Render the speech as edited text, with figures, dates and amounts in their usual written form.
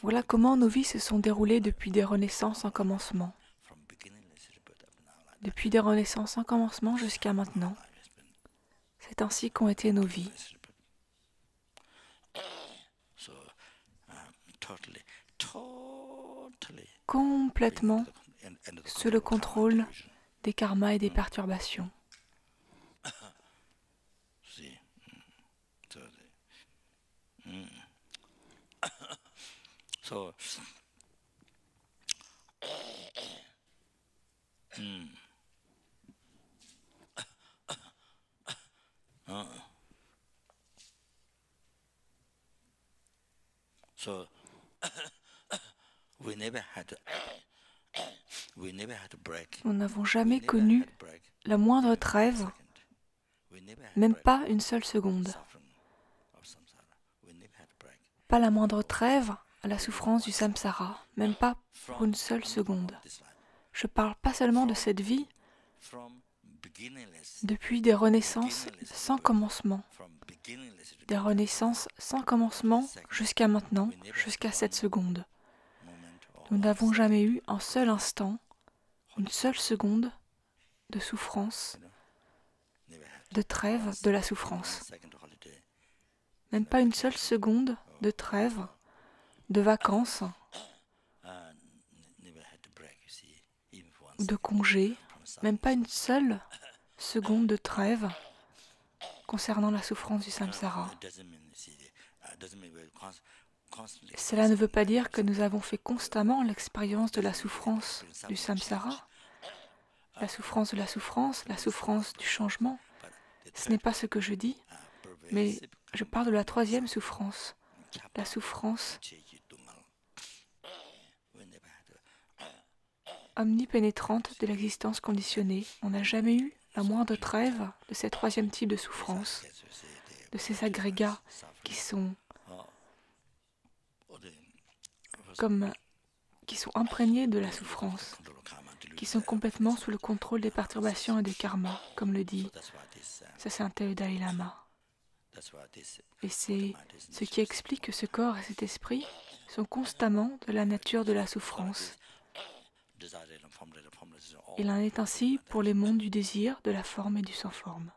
Voilà comment nos vies se sont déroulées depuis des renaissances sans commencement. Depuis des renaissances sans commencement jusqu'à maintenant. C'est ainsi qu'ont été nos vies. Complètement sous le contrôle des karmas et des perturbations. Nous n'avons jamais connu la moindre trêve, même pas une seule seconde. Pas la moindre trêve à la souffrance du samsara, même pas pour une seule seconde. Je parle pas seulement de cette vie, depuis des renaissances sans commencement. Des renaissances sans commencement jusqu'à maintenant, jusqu'à cette seconde. Nous n'avons jamais eu un seul instant, une seule seconde de souffrance, de trêve de la souffrance. Même pas une seule seconde de trêve, de vacances, de congé, même pas une seule seconde de trêve concernant la souffrance du samsara. Cela ne veut pas dire que nous avons fait constamment l'expérience de la souffrance du samsara, la souffrance de la souffrance du changement. Ce n'est pas ce que je dis, mais je parle de la troisième souffrance, la souffrance omnipénétrante de l'existence conditionnée. On n'a jamais eu la moindre trêve de ce troisième type de souffrance, de ces agrégats qui sont imprégnés de la souffrance, qui sont complètement sous le contrôle des perturbations et des karmas, comme le dit Saint le Dalai Lama. Et c'est ce qui explique que ce corps et cet esprit sont constamment de la nature de la souffrance. Il en est ainsi pour les mondes du désir, de la forme et du sans forme.